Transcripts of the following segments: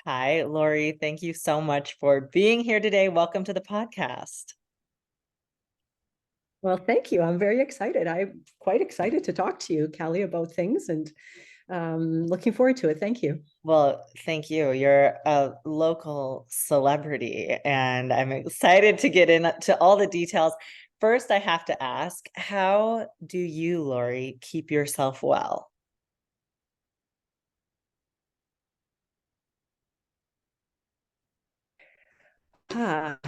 Hi, Laurie. Thank you so much for being here today. Welcome to the podcast. Well, thank you. I'm very excited. I'm quite excited to talk to you, Kalli, about things and looking forward to it. Thank you. Well, thank you. You're a local celebrity, and I'm excited to get into all the details. First, I have to ask, how do you, Laurie, keep yourself well? Ah,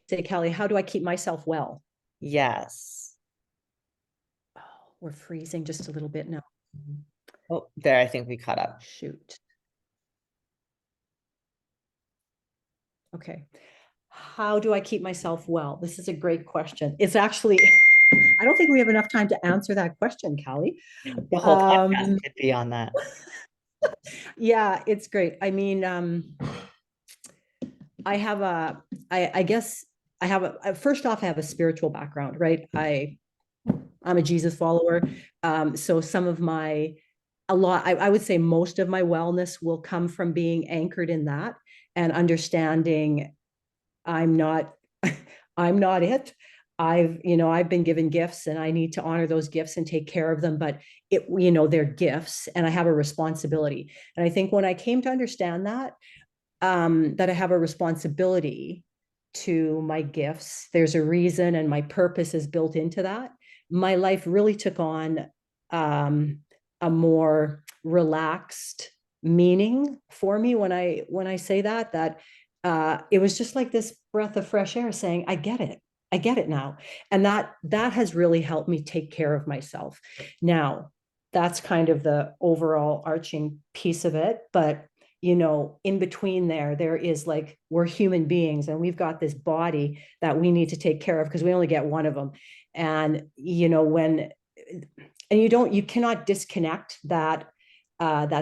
say, Kalli, how do I keep myself well? Yes. Oh, we're freezing just a little bit now. Oh, there, I think we caught up. Shoot. Okay. How do I keep myself well? This is a great question. It's actually, I don't think we have enough time to answer that question, Kalli. The whole podcast Um, could be on that. yeah, it's great. I mean, I have I guess I have first off, I have a spiritual background, right? I'm a Jesus follower. So some of I would say most of my wellness will come from being anchored in that and understanding I'm not, I'm not it. I've been given gifts and I need to honor those gifts and take care of them, but they're gifts and I have a responsibility. And I think when I came to understand that I have a responsibility to my gifts. There's a reason, and my purpose is built into that. My life really took on a more relaxed meaning for me when I say that it was just like this breath of fresh air saying, I get it now. And that has really helped me take care of myself. Now, that's kind of the overall arching piece of it. But in between there is like we're human beings and we've got this body that we need to take care of because we only get one of them. And you cannot disconnect that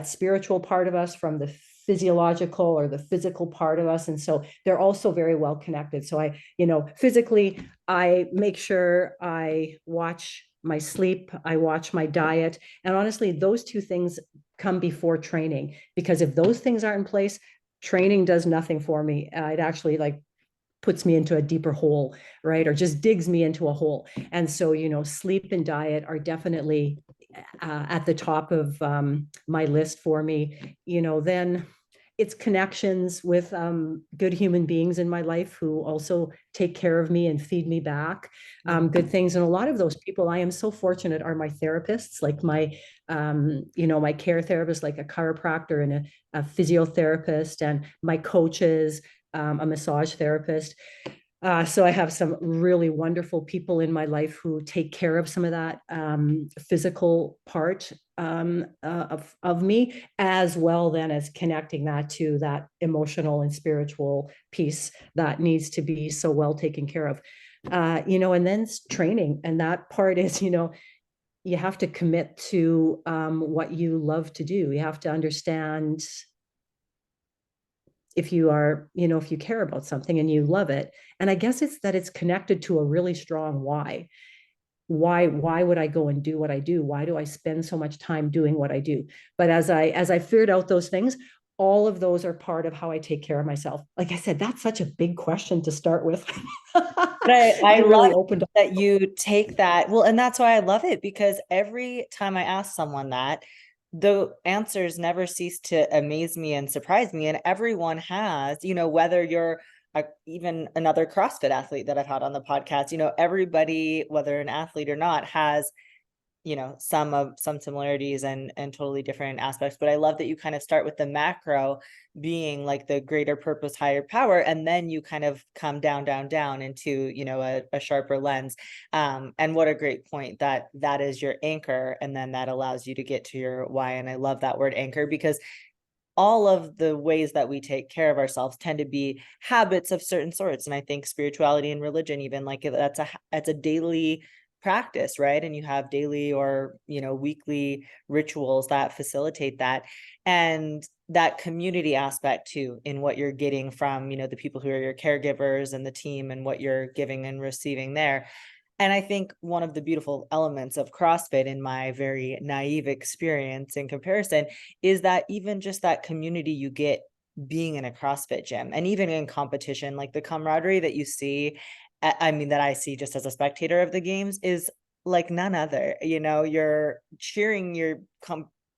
spiritual part of us from the physiological or the physical part of us. And so they're also very well connected. So physically, I make sure I watch my sleep, I watch my diet. And honestly, those two things come before training, because if those things aren't in place, training does nothing for me. It actually like puts me into a deeper hole, right? Or just digs me into a hole. And so, sleep and diet are definitely at the top of my list for me. Then it's connections with good human beings in my life who also take care of me and feed me back good things. And a lot of those people, I am so fortunate, are my therapists, like my care therapist, like a chiropractor and a physiotherapist, and my coaches, a massage therapist. So I have some really wonderful people in my life who take care of some of that physical part of me, as well then as connecting that to that emotional and spiritual piece that needs to be so well taken care of. And then training. And that part is, you have to commit to what you love to do. You have to understand if you are, if you care about something and you love it. And I guess it's that it's connected to a really strong why. Why would I go and do what I do? Why do I spend so much time doing what I do? But as I figured out those things, all of those are part of how I take care of myself. Like I said, that's such a big question to start with. But I You love really opened up. that you take that. Well, and that's why I love it, because every time I ask someone that, the answers never cease to amaze me and surprise me. And everyone has, whether you're even another CrossFit athlete that I've had on the podcast, everybody, whether an athlete or not, has some similarities and totally different aspects. But I love that you kind of start with the macro being like the greater purpose, higher power, and then you kind of come down into a sharper lens. And what a great point that is your anchor, and then that allows you to get to your why. And I love that word anchor, because all of the ways that we take care of ourselves tend to be habits of certain sorts. And I think spirituality and religion, even, like, that's a daily practice, right? And you have daily or weekly rituals that facilitate that, and that community aspect too, in what you're getting from the people who are your caregivers and the team, and what you're giving and receiving there. And I think one of the beautiful elements of CrossFit, in my very naive experience in comparison, is that even just that community you get being in a CrossFit gym and even in competition, like the camaraderie that you see, I mean, that I see just as a spectator of the games is like none other. You know, you're cheering your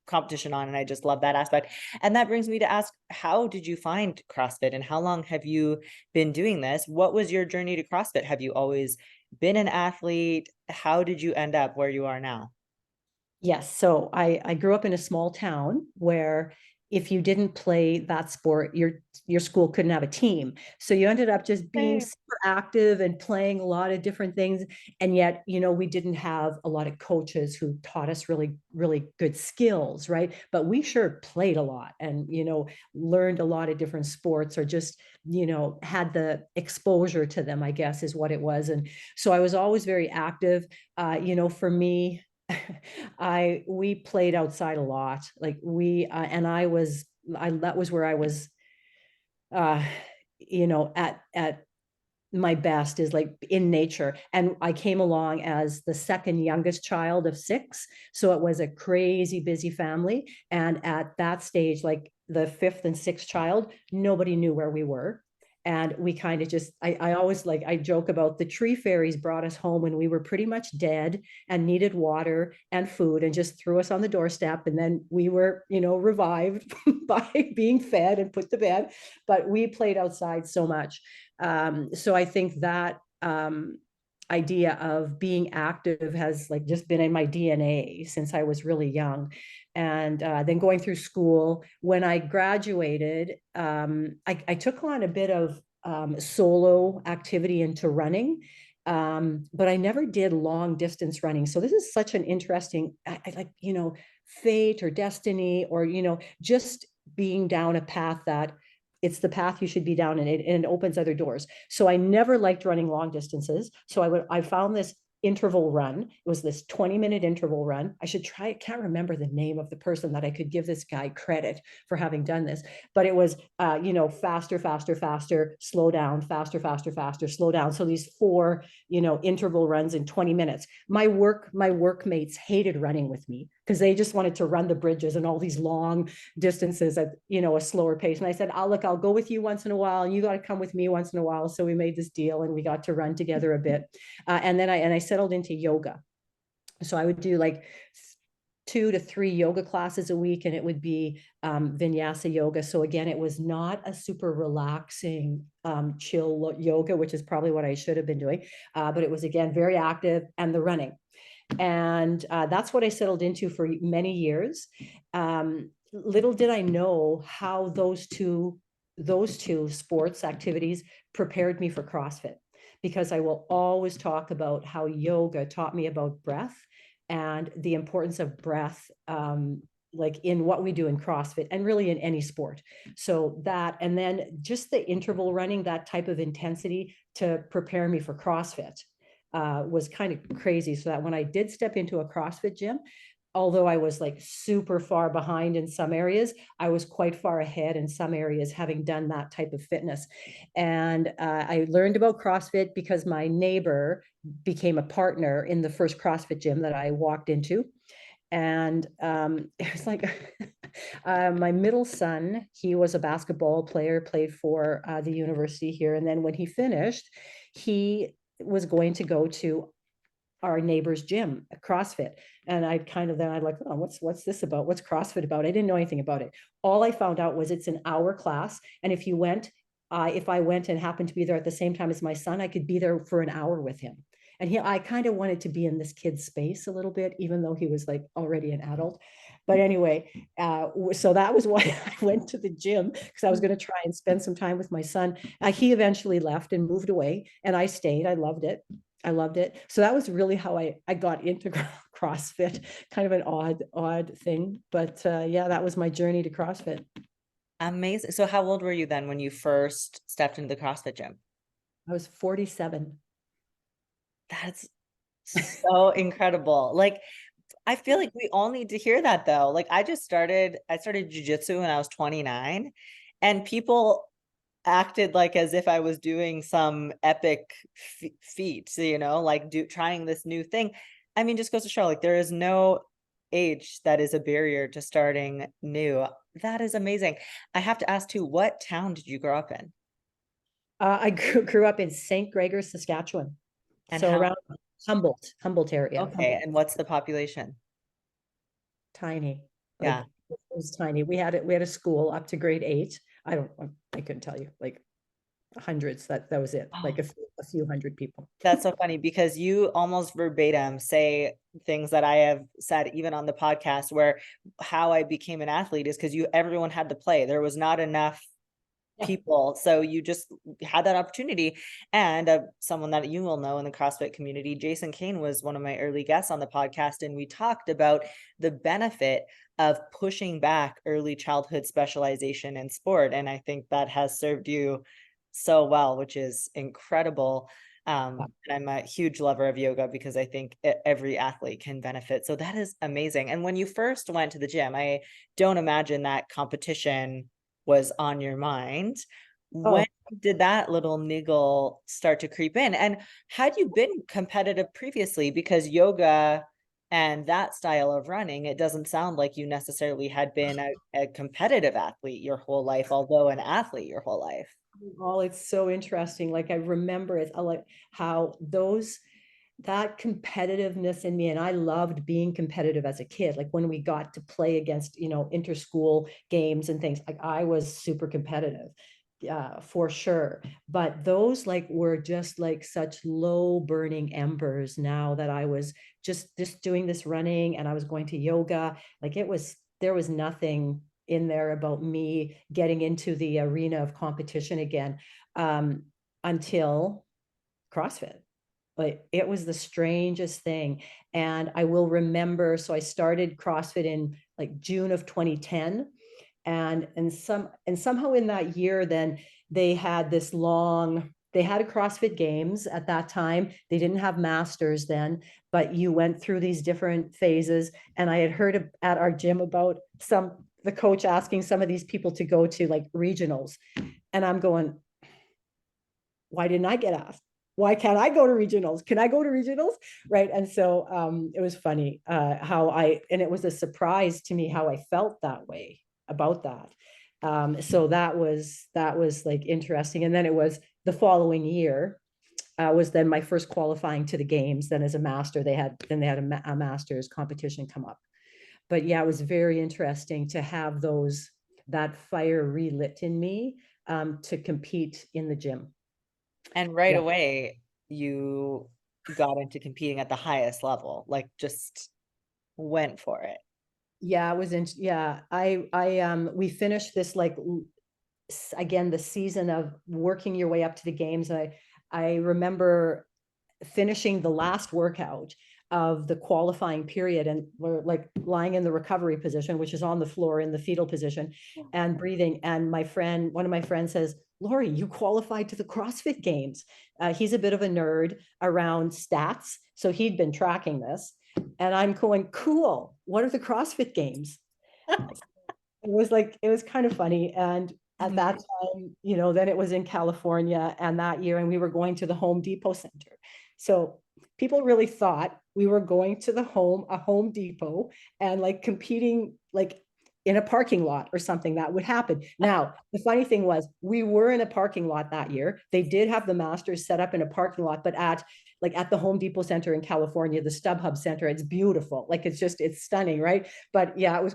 competition on, and I just love that aspect. And that brings me to ask, how did you find CrossFit and how long have you been doing this? What was your journey to CrossFit? Have you always been an athlete? How did you end up where you are now? Yes. So I grew up in a small town where if you didn't play that sport, your school couldn't have a team. So you ended up just being Same. super active and playing a lot of different things. And yet, we didn't have a lot of coaches who taught us really, really good skills, right? But we sure played a lot and, learned a lot of different sports or just, had the exposure to them, I guess is what it was. And so I was always very active. For me, we played outside a lot. Like and I that was where I was, uh, at my best is like in nature. And I came along as the second youngest child of six. So it was a crazy busy family. And at that stage, like the fifth and sixth child, nobody knew where we were. And we kind of just, I always like, I joke about the tree fairies brought us home when we were pretty much dead and needed water and food and just threw us on the doorstep. And then we were, revived by being fed and put to bed. But we played outside so much. So I think that idea of being active has like just been in my DNA since I was really young. And then going through school, when I graduated, I took on a bit of solo activity into running. But I never did long distance running. So this is such an interesting, I like, fate or destiny, or, just being down a path that it's the path you should be down, and it opens other doors. So I never liked running long distances. So I found this interval run. It was this 20-minute interval run. I should try, I can't remember the name of the person that I could give this guy credit for having done this, but it was, faster, faster, faster, slow down, faster, faster, faster, slow down. So these four, interval runs in 20 minutes. My workmates hated running with me because they just wanted to run the bridges and all these long distances at, a slower pace. And I said, look, I'll go with you once in a while and you got to come with me once in a while. So we made this deal and we got to run together a bit. And then I settled into yoga. So I would do like 2 to 3 yoga classes a week, and it would be vinyasa yoga. So again, it was not a super relaxing, chill yoga, which is probably what I should have been doing. But it was, again, very active, and the running. And that's what I settled into for many years. Little did I know how those two sports activities prepared me for CrossFit, because I will always talk about how yoga taught me about breath and the importance of breath, like in what we do in CrossFit and really in any sport. So that, and then just the interval running, that type of intensity to prepare me for CrossFit was kind of crazy. So that when I did step into a CrossFit gym, although I was like super far behind in some areas, I was quite far ahead in some areas, having done that type of fitness. And I learned about CrossFit because my neighbor became a partner in the first CrossFit gym that I walked into. And it was like my middle son, he was a basketball player, played for the university here. And then when he finished, he was going to go to our neighbor's gym, CrossFit. And I'd like, oh, what's this about? What's CrossFit about? I didn't know anything about it. All I found out was it's an hour class. And if I went and happened to be there at the same time as my son, I could be there for an hour with him. And I kind of wanted to be in this kid's space a little bit, even though he was like already an adult. But anyway, so that was why I went to the gym, because I was going to try and spend some time with my son. He eventually left and moved away, and I stayed. I loved it. I loved it. So that was really how I got into CrossFit, kind of an odd thing. But yeah, that was my journey to CrossFit. Amazing. So how old were you then when you first stepped into the CrossFit gym? I was 47. That's so incredible. Like, I feel like we all need to hear that though. Like I started jujitsu when I was 29, and people acted like as if I was doing some epic feat, like trying this new thing. I mean, just goes to show like there is no age that is a barrier to starting new. That is amazing. I have to ask too, what town did you grow up in? I grew up in St. Gregor, Saskatchewan. And So how, around Humboldt area, okay, Humboldt, and what's the population? tiny, Yeah. like it was tiny. We had a school up to grade 8. I couldn't tell you, like hundreds. That was it, like a few hundred people. That's so funny because you almost verbatim say things that I have said even on the podcast, where how I became an athlete is because everyone had to play. There was not enough Yeah. people. So you just had that opportunity. And someone that you will know in the CrossFit community, Jason Kane, was one of my early guests on the podcast. And we talked about the benefit of pushing back early childhood specialization in sport. And I think that has served you so well, which is incredible. And I'm a huge lover of yoga because I think every athlete can benefit. So that is amazing. And when you first went to the gym, I don't imagine that competition was on your mind. When Oh, did that little niggle start to creep in? And had you been competitive previously? Because yoga and that style of running, it doesn't sound like you necessarily had been a competitive athlete your whole life, although an athlete your whole life. oh, it's so interesting. Like I remember it, I like how that competitiveness in me, and I loved being competitive as a kid. Like when we got to play against, inter-school games and things, like I was super competitive, for sure. But those like were just like such low burning embers now that I was just doing this running and I was going to yoga. Like there was nothing in there about me getting into the arena of competition again, until CrossFit. Like it was the strangest thing. And I will remember, so I started CrossFit in like June of 2010. And somehow in that year, then they had a CrossFit Games at that time. They didn't have masters then, but you went through these different phases. And I had heard at our gym about the coach asking some of these people to go to like regionals. And I'm going, why didn't I get asked? Why can't I go to regionals? Can I go to regionals? Right. And so it was funny, and it was a surprise to me how I felt that way about that. So that was like interesting. And then it was the following year, was then my first qualifying to the games. Then as a master, they had a master's competition come up. But yeah, it was very interesting to have that fire relit in me, to compete in the gym. And right Yeah. away, you got into competing at the highest level, like just went for it. Yeah, it was in, yeah, we finished this like again the season of working your way up to the games. I remember finishing the last workout of the qualifying period, and we're like lying in the recovery position, which is on the floor in the fetal position, and breathing. And one of my friends says, Laurie, you qualified to the CrossFit Games. He's a bit of a nerd around stats, so he'd been tracking this. And I'm going, cool. What are the CrossFit Games? It was kind of funny. And at that time, then it was in California, and that year, and we were going to the Home Depot Center. So people really thought we were going to a Home Depot, and like competing like in a parking lot or something that would happen. Now, the funny thing was we were in a parking lot that year. They did have the masters set up in a parking lot, but at the Home Depot Center in California, the StubHub Center, it's beautiful. Like it's stunning, right? But yeah, it was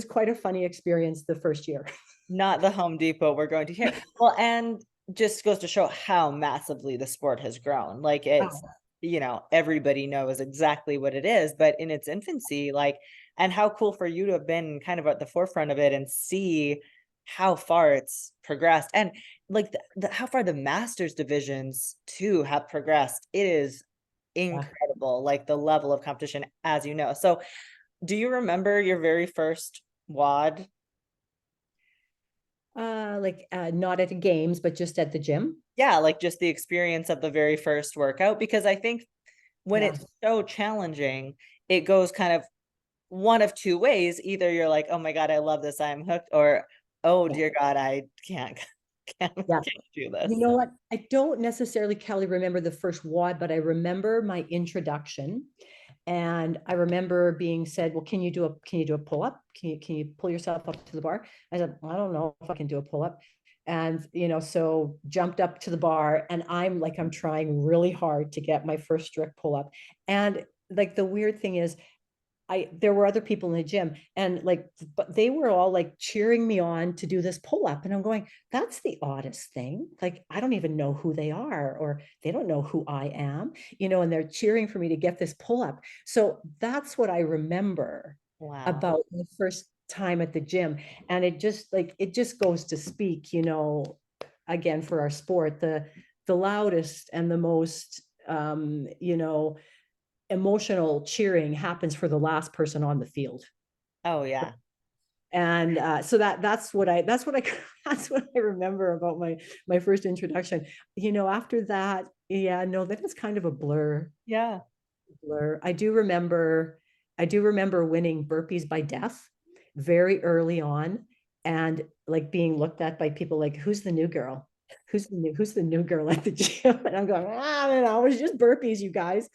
quite a funny experience the first year. Not the Home Depot we're going to here. Well, and just goes to show how massively the sport has grown. Like it's, Wow. everybody knows exactly what it is, but in its infancy, like, and how cool for you to have been kind of at the forefront of it and see how far it's progressed, and like how far the masters divisions too have progressed. It is Yeah. incredible, like the level of competition, as you know. So do you remember your very first WOD? Not at the games, but just at the gym. Yeah, like just the experience of the very first workout, because I think when Yeah. it's so challenging, it goes kind of one of two ways. Either you're like, oh my God, I love this, I'm hooked, or oh Yeah. dear God, I can't Yeah. Can't do You this. know what? I don't necessarily, Kelly, remember the first WOD, but I remember my introduction. And I remember being said, well, can you do a pull-up? Can you pull yourself up to the bar? I said, I don't know if I can do a pull-up. And so jumped up to the bar, and I'm trying really hard to get my first strict pull-up. And like the weird thing is, there were other people in the gym, and but they were all like cheering me on to do this pull up. And I'm going, that's the oddest thing. Like, I don't even know who they are, or they don't know who I am, and they're cheering for me to get this pull up. So that's what I remember Wow. about the first time at the gym. And it just goes to speak, again, for our sport, the loudest and the most, emotional cheering happens for the last person on the field. Oh yeah. And so that's what I that's what I remember about my first introduction. After that, yeah, no, that was kind of a Yeah. blur. I do remember winning burpees by death very early on, and like being looked at by people like, who's the new girl? Who's the new girl at the gym? And I'm going, it was just burpees, you guys.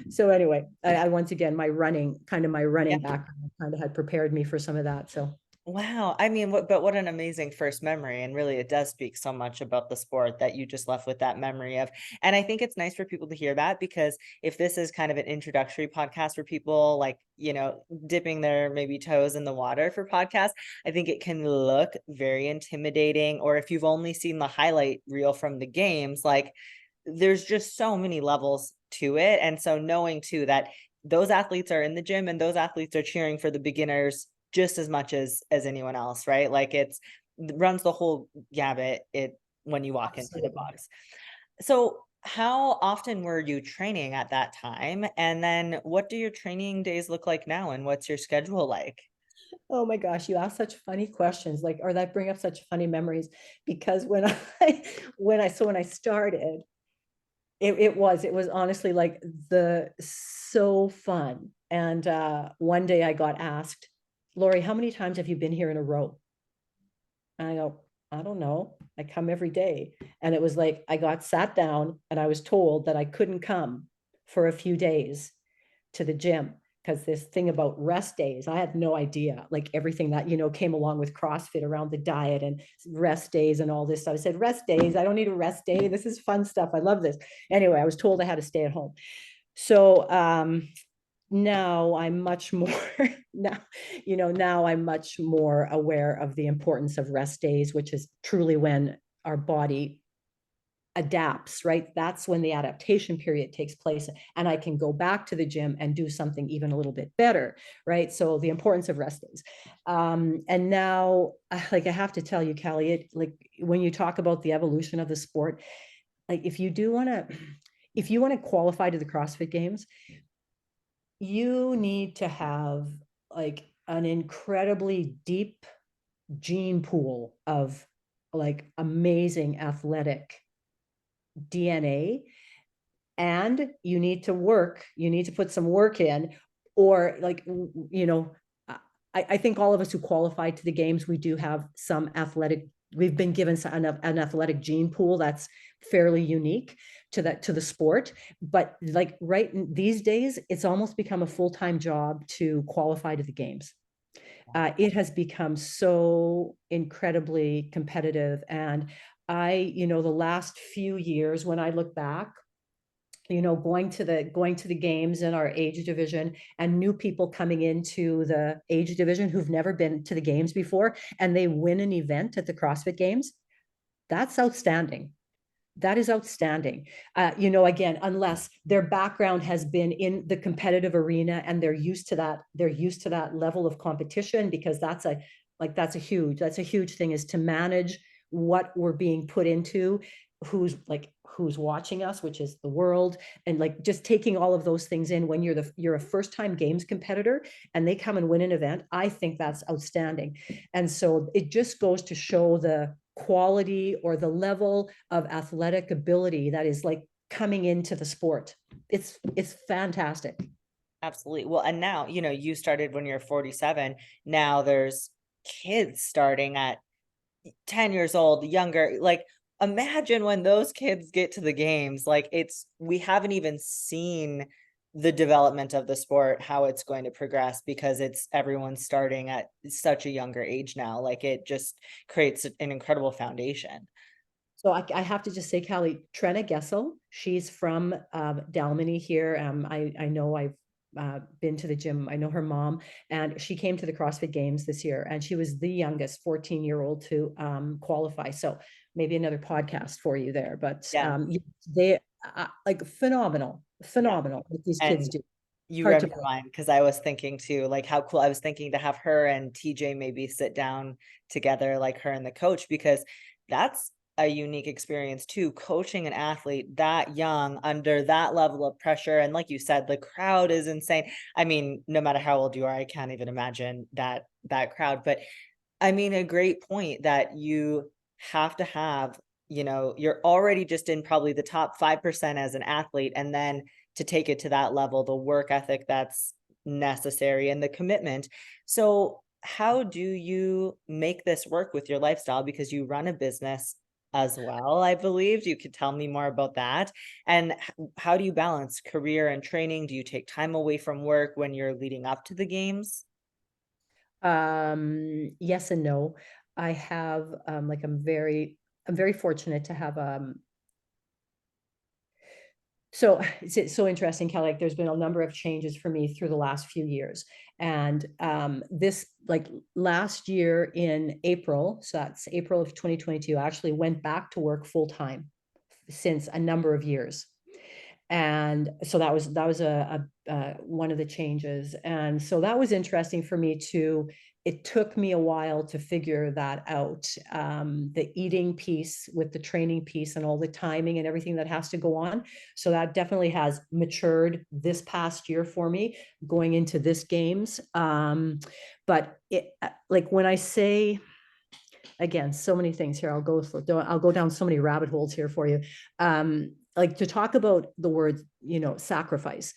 So anyway, I once again, my running background kind of had prepared me for some of that. So Wow. I mean, but what an amazing first memory. And really, it does speak so much about the sport that you just left with that memory of. And I think it's nice for people to hear that, because if this is kind of an introductory podcast for people, like, dipping their maybe toes in the water for podcasts, I think it can look very intimidating. Or if you've only seen the highlight reel from the games, like, there's just so many levels to it. And so knowing too that those athletes are in the gym and those athletes are cheering for the beginners just as much as anyone else, right? Like, it runs the whole gamut when you walk into the absolutely. box. So how often were you training at that time? And then what do your training days look like now? And what's your schedule like? Oh my gosh, you ask such funny questions, like, or that bring up such funny memories. Because when I started, it was honestly like the so fun. And one day I got asked, Laurie, how many times have you been here in a row? And I go, I don't know. I come every day. And it was like I got sat down and I was told that I couldn't come for a few days to the gym, because this thing about rest days, I had no idea, like everything that came along with CrossFit around the diet and rest days and all this stuff. I said, rest days, I don't need a rest day, this is fun stuff, I love this. Anyway, I was told I had to stay at home. So now I'm much more now I'm much more aware of the importance of rest days, which is truly when our body adapts, right? That's when the adaptation period takes place, and I can go back to the gym and do something even a little bit better, right? So the importance of rest days. And now, like, I have to tell you, Kalli, like, when you talk about the evolution of the sport, like, if you want to qualify to the CrossFit Games, you need to have like an incredibly deep gene pool of like amazing athletic DNA, and you need to put some work in, or like, I think all of us who qualify to the games, we do have some athletic, we've been given an athletic gene pool that's fairly unique to the sport. But like right these days, it's almost become a full-time job to qualify to the games. It has become so incredibly competitive. And the last few years, when I look back, going to the games in our age division, and new people coming into the age division who've never been to the games before, and they win an event at the CrossFit Games, that's outstanding. That is outstanding. Again, unless their background has been in the competitive arena and they're used to that level of competition, because that's a huge thing, is to manage what we're being put into, who's watching us, which is the world, and like just taking all of those things in when you're a first time games competitor and they come and win an event. I think that's outstanding. And so it just goes to show the quality or the level of athletic ability that is like coming into the sport. It's fantastic. Absolutely. Well, and now, you started when you're 47. Now there's kids starting at 10 years old, younger, like imagine when those kids get to the games, like we haven't even seen the development of the sport, how it's going to progress because it's everyone's starting at such a younger age now. Like it just creates an incredible foundation. So I have to just say, Kalli, Trina Gessel, she's from Dalmany here. I know I've been to the gym. I know her mom, and she came to the CrossFit Games this year, and she was the youngest 14-year-old to qualify. So maybe another podcast for you there. But Yeah. they like phenomenal, Yeah. phenomenal what these kids And do. you Hard read to my believe. mind because I was thinking too, like how cool. I was thinking to have her and TJ maybe sit down together, like her and the coach, because that's a unique experience too, coaching an athlete that young under that level of pressure. And like you said, the crowd is insane. I mean, no matter how old you are, I can't even imagine that crowd. But I mean, a great point that you have to have, you're already just in probably the top 5% as an athlete. And then to take it to that level, the work ethic that's necessary and the commitment. So, how do you make this work with your lifestyle? Because you run a business as well, I believe. You could tell me more about that. And how do you balance career and training? Do you take time away from work when you're leading up to the games? Yes and no. I have like I'm very fortunate to have so it's so interesting, Kelly. Like, there's been a number of changes for me through the last few years. And this, like last year in April, so that's April of 2022, I actually went back to work full time since a number of years. And so that was one of the changes, and so that was interesting for me too. It took me a while to figure that out, the eating piece with the training piece and all the timing and everything that has to go on. So that definitely has matured this past year for me going into this games. But like when I say, again, so many things here. I'll go down so many rabbit holes here for you. Like to talk about the word, sacrifice.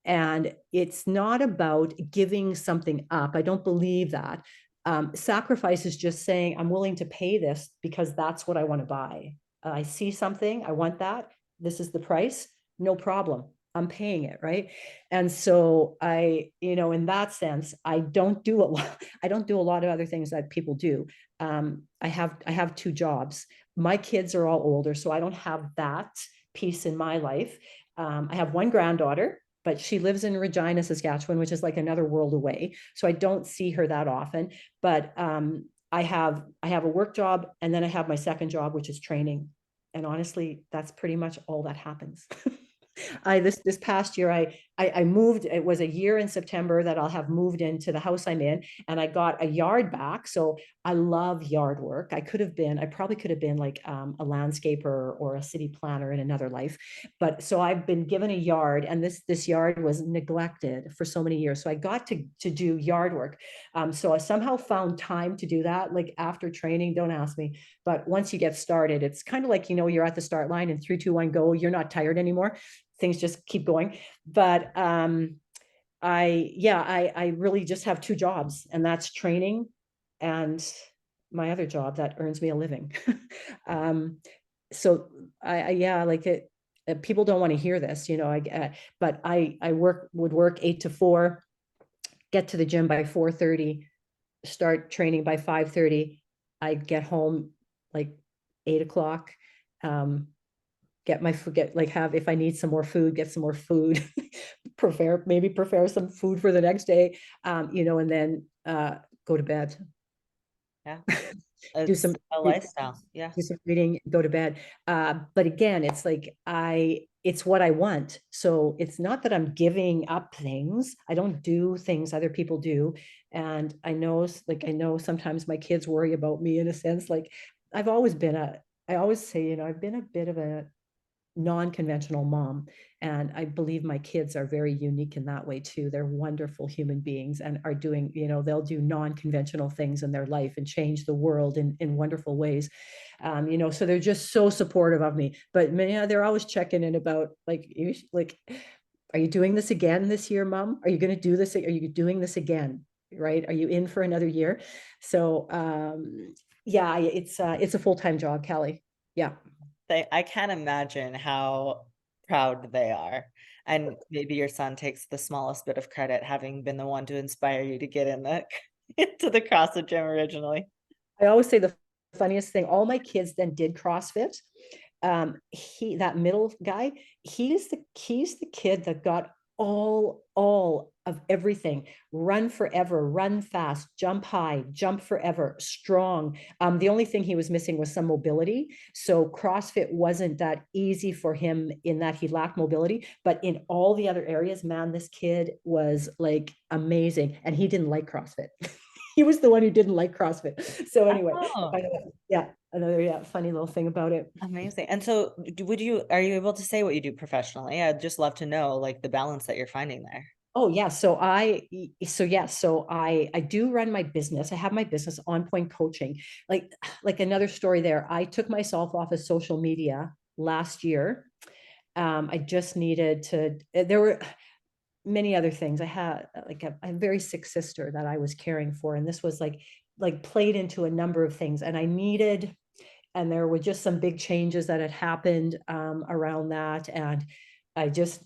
And it's not about giving something up. I don't believe that. Sacrifice is just saying, I'm willing to pay this because that's what I want to buy. I see something, I want that. This is the price. No problem. I'm paying it, right? And so in that sense, I don't do a lot. I don't do a lot of other things that people do. I have two jobs. My kids are all older, so I don't have that piece in my life. I have one granddaughter, but she lives in Regina, Saskatchewan, which is like another world away. So I don't see her that often. But I have a work job, and then I have my second job, which is training. And honestly, that's pretty much all that happens. I this past year I moved. It was a year in September that I'll have moved into the house I'm in, and I got a yard back. So I love yard work. I probably could have been like a landscaper or a city planner in another life. But so I've been given a yard, and this yard was neglected for so many years. So I got to do yard work. So I somehow found time to do that. Like after training, don't ask me. But once you get started, it's kind of like, you're at the start line and 3, 2, 1, go. You're not tired anymore. Things just keep going. But I really just have two jobs, and that's training and my other job that earns me a living. um, so yeah, like it. People don't want to hear this, but I would work 8 to 4, get to the gym by 4:30, start training by 5:30. I'd get home like 8 o'clock. Um, get my food, get like have if I need some more food, get some more food, prepare some food for the next day, and then go to bed, Yeah, do it's some a do, lifestyle. Yeah. do some reading, go to bed. But again, it's like it's what I want. So it's not that I'm giving up things. I don't do things other people do. And I know sometimes my kids worry about me in a sense. Like I've always been a, I always say, I've been a bit of a non-conventional mom, and I believe my kids are very unique in that way too. They're wonderful human beings and are doing, they'll do non-conventional things in their life and change the world in wonderful ways. So they're just so supportive of me. But yeah, they're always checking in about like, are you doing this again this year, mom? Are you going to do this? Are you doing this again? Right? Are you in for another year? So Yeah, it's a full-time job, Kalli. Yeah. I can't imagine how proud they are. And maybe your son takes the smallest bit of credit, having been the one to inspire you to get in the into the CrossFit gym originally. I always say the funniest thing, all my kids then did CrossFit. That middle guy, he's the kid that got all of everything. Run forever, run fast, jump high, jump forever, strong. The only thing he was missing was some mobility. So CrossFit wasn't that easy for him in that he lacked mobility, but in all the other areas, man, this kid was like amazing. And he didn't like CrossFit. He was the one who didn't like CrossFit. So anyway, Oh, yeah, another funny little thing about it. amazing. And so are you able to say what you do professionally? I'd just love to know like the balance that you're finding there. Oh yeah, so I do run my business. I have my business On Point Coaching. Like another story there. I took myself off of social media last year. I just needed to. There were many other things. I had like a very sick sister that I was caring for, and this was like played into a number of things, and I needed. And there were just some big changes that had happened around that, and I just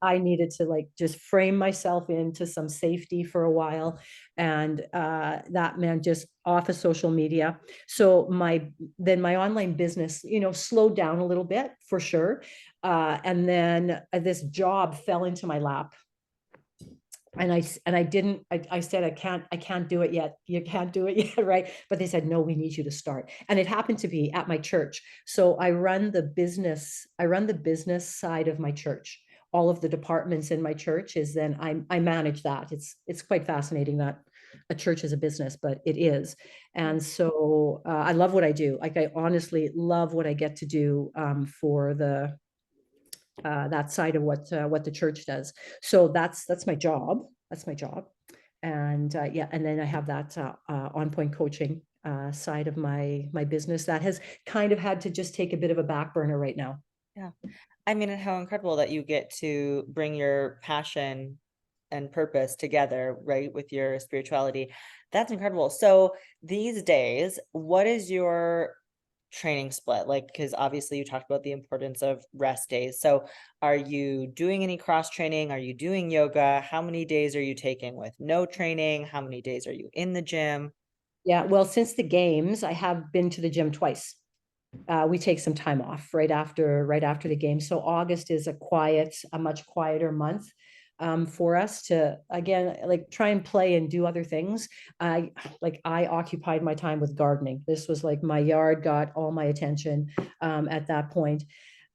I needed to like just frame myself into some safety for a while. And that meant just off of social media. So my online business, slowed down a little bit for sure. And then this job fell into my lap. And I didn't, I said, I can't do it yet. You can't do it yet, right? But they said, no, we need you to start. And it happened to be at my church. So I run the business side of my church. All of the departments in my church is then I manage that. It's quite fascinating that a church is a business, but it is. And so I love what I do. Like I honestly love what I get to do for the that side of what the church does. So that's my job. That's my job. And yeah, and then I have that On Point Coaching side of my business that has kind of had to just take a bit of a back burner right now. Yeah. I mean, and how incredible that you get to bring your passion and purpose together, right, with your spirituality. That's incredible. So these days, what is your training split? Like, because obviously you talked about the importance of rest days. So are you doing any cross training? Are you doing yoga? How many days are you taking with no training? How many days are you in the gym? Yeah, well, since the games, I have been to the gym twice. We take some time off right after the game. So August is a much quieter month for us to again like try and play and do other things. I occupied my time with gardening. This was like my yard got all my attention at that point.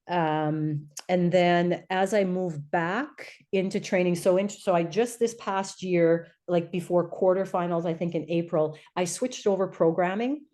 And then as I moved back into training, so I just this past year, like before quarterfinals, I think in April, I switched over programming.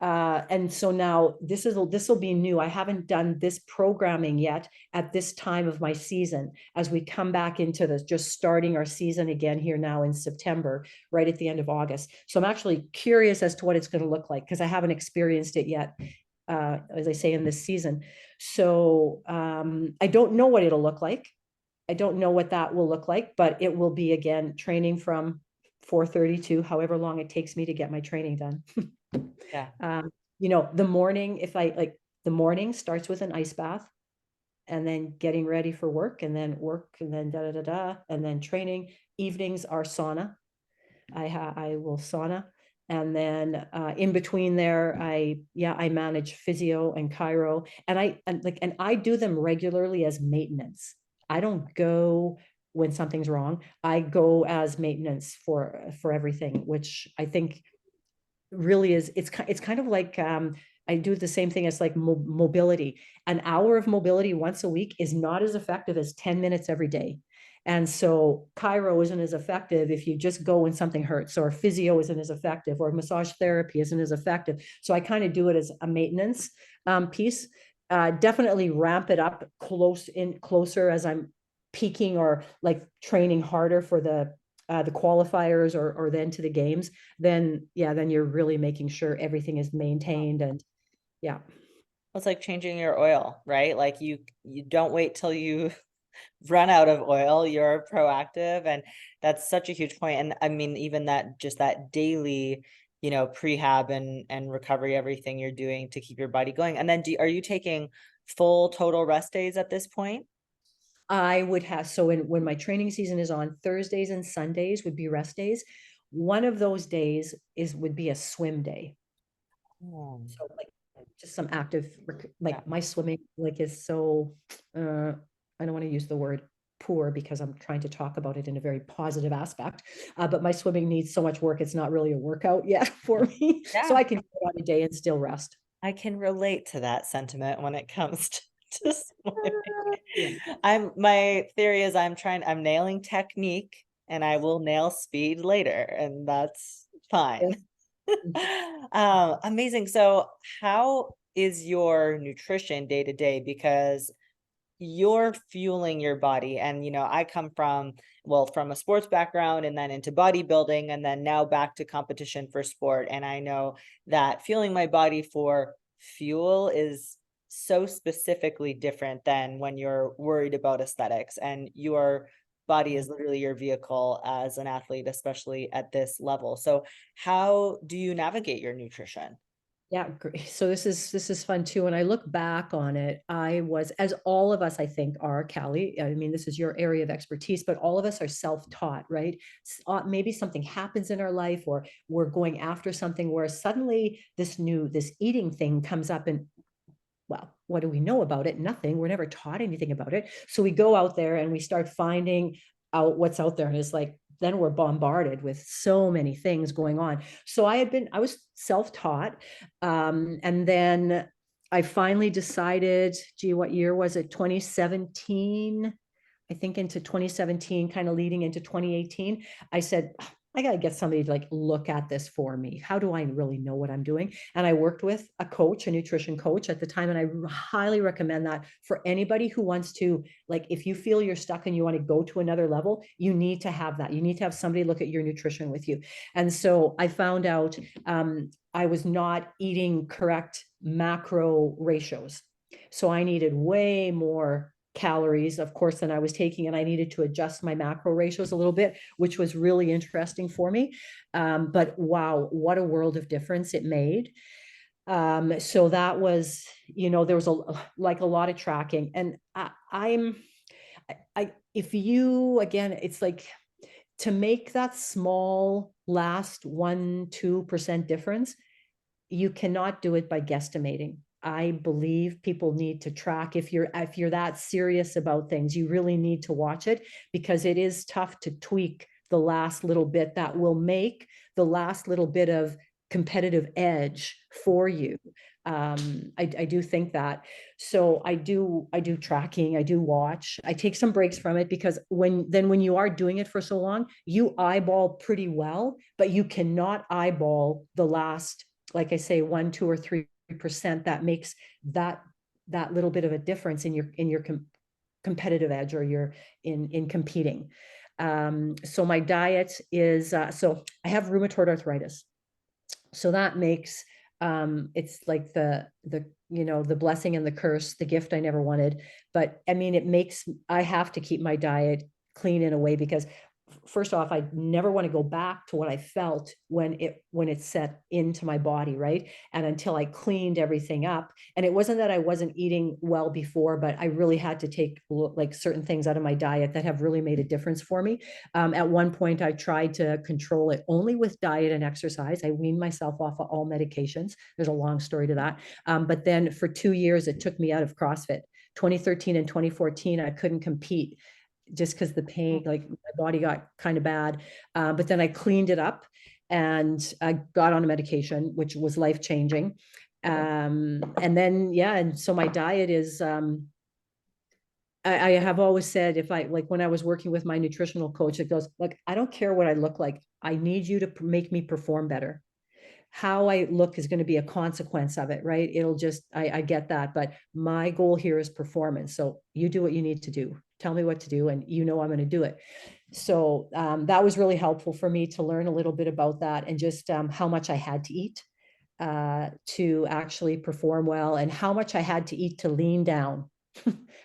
And so now this will be new. I haven't done this programming yet at this time of my season as we come back into this, just starting our season again here now in September, right at the end of August. So I'm actually curious as to what it's going to look like because I haven't experienced it yet, as I say, in this season. So I don't know what it'll look like. I don't know what that will look like, but it will be again training from 4:30 to however long it takes me to get my training done. Yeah. The morning, if I like the morning starts with an ice bath and then getting ready for work and then da da da da and then training. Evenings are sauna. I will sauna. And then in between there, I manage physio and chiro, and I do them regularly as maintenance. I don't go when something's wrong. I go as maintenance for everything, which I think really is it's kind of like I do the same thing as like mobility. An hour of mobility once a week is not as effective as 10 minutes every day. And so chiro isn't as effective if you just go when something hurts, or physio isn't as effective, or massage therapy isn't as effective. So I kind of do it as a maintenance piece. Definitely ramp it up closer as I'm peaking or like training harder for the qualifiers or then to the games. Then you're really making sure everything is maintained. And yeah. It's like changing your oil, right? Like you don't wait till you run out of oil, you're proactive. And that's such a huge point. And I mean, even that, just that daily prehab and recovery, everything you're doing to keep your body going. And then are you taking full total rest days at this point? I would have, so when my training season is on, Thursdays and Sundays would be rest days. One of those days would be a swim day. Oh, So like just some active, yeah. like my swimming like is so, I don't want to use the word poor because I'm trying to talk about it in a very positive aspect. But my swimming needs so much work. It's not really a workout yet for me. So Yeah. I can go on a day and still rest. I can relate to that sentiment when it comes to Yeah. swimming. My theory is I'm nailing technique and I will nail speed later, and that's fine. Amazing. So how is your nutrition day to day? Because you're fueling your body. And, I come from a sports background and then into bodybuilding and then now back to competition for sport. And I know that fueling my body for fuel is so specifically different than when you're worried about aesthetics, and your body is literally your vehicle as an athlete, especially at this level. So how do you navigate your nutrition? Yeah, great. So this is fun too. When I look back on it, I was, as all of us, I think, are, Kalli. I mean, this is your area of expertise, but all of us are self-taught, right? Maybe something happens in our life, or we're going after something where suddenly this eating thing comes up, and well, what do we know about it? Nothing. We're never taught anything about it. So we go out there and we start finding out what's out there. And it's like, then we're bombarded with so many things going on. So I was self-taught. And then I finally decided, gee, what year was it? 2017, I think into 2017, kind of leading into 2018. I said, I got to get somebody to like look at this for me. How do I really know what I'm doing? And I worked with a coach, a nutrition coach at the time. And I highly recommend that for anybody who wants to, like, if you feel you're stuck and you want to go to another level, you need to have that. You need to have somebody look at your nutrition with you. And so I found out I was not eating correct macro ratios. So I needed way more calories, of course, than I was taking, and I needed to adjust my macro ratios a little bit, which was really interesting for me. But wow, what a world of difference it made. So that was, there was a lot of tracking, and if you, again, it's like, to make that small last 1-2% difference, you cannot do it by guesstimating. I believe people need to track. If you're that serious about things, you really need to watch it, because it is tough to tweak the last little bit that will make the last little bit of competitive edge for you. I do think that. So I do tracking, I do watch, I take some breaks from it, because when you are doing it for so long, you eyeball pretty well, but you cannot eyeball the last, like I say, 1, 2, or 3% that makes that little bit of a difference in your competitive edge, or your in competing. So my diet is, so I have rheumatoid arthritis. So that makes, it's like the blessing and the curse, the gift I never wanted. But I mean, I have to keep my diet clean in a way, because first off, I never want to go back to what I felt when it set into my body, right? And until I cleaned everything up. And it wasn't that I wasn't eating well before, but I really had to take like certain things out of my diet that have really made a difference for me. At one point, I tried to control it only with diet and exercise. I weaned myself off of all medications. There's a long story to that. But then for 2 years, it took me out of CrossFit. 2013 and 2014, I couldn't compete just because the pain, like my body got kind of bad. But then I cleaned it up and I got on a medication, which was life changing. And then, yeah, and so my diet is, I have always said, if I, like, when I was working with my nutritional coach, it goes, like, I don't care what I look like. I need you to make me perform better. How I look is going to be a consequence of it, right? It'll just, I get that. But my goal here is performance. So you do what you need to do. Tell me what to do, and I'm going to do it. So that was really helpful for me to learn a little bit about that, and just how much I had to eat to actually perform well, and how much I had to eat to lean down,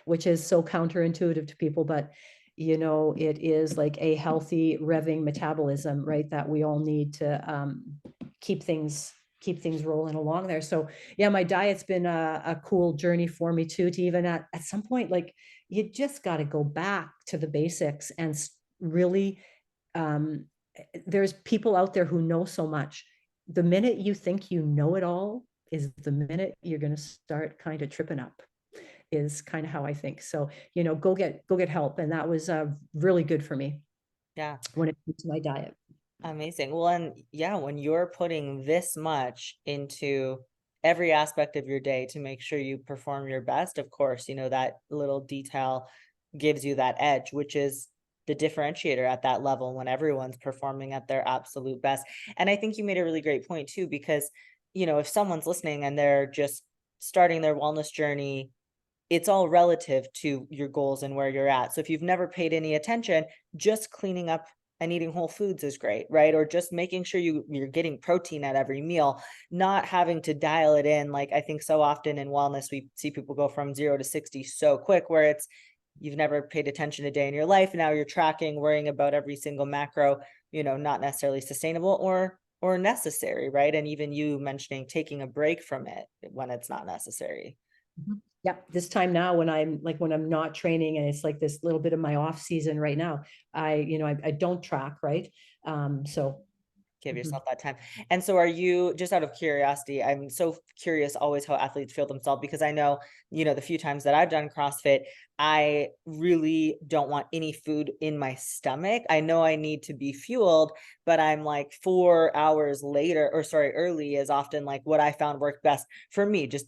which is so counterintuitive to people, but it is like a healthy revving metabolism, right? That we all need to keep things rolling along there. So yeah, my diet's been a cool journey for me too, to even at some point, like you just got to go back to the basics and really, um, there's people out there who know so much. The minute you think you know it all is the minute you're going to start kind of tripping up, is kind of how I think. So, go get help. And that was really good for me Yeah. when it comes to my diet. Amazing. Well, and yeah, when you're putting this much into every aspect of your day to make sure you perform your best, of course, that little detail gives you that edge, which is the differentiator at that level when everyone's performing at their absolute best. And I think you made a really great point too, because, if someone's listening and they're just starting their wellness journey, it's all relative to your goals and where you're at. So if you've never paid any attention, just cleaning up and eating whole foods is great, right? Or just making sure you're getting protein at every meal, not having to dial it in. Like I think so often in wellness, we see people go from 0 to 60 so quick, where it's you've never paid attention a day in your life. Now you're tracking, worrying about every single macro, not necessarily sustainable or necessary, right? And even you mentioning taking a break from it when it's not necessary. Mhm. Yeah, this time now when I'm not training and it's like this little bit of my off season right now, I don't track, right? So Give mhm. yourself that time. And so are you, just out of curiosity, I'm so curious always how athletes feel themselves, because I know, the few times that I've done CrossFit, I really don't want any food in my stomach. I know I need to be fueled, but I'm like 4 hours later, or sorry, early is often like what I found worked best for me, just,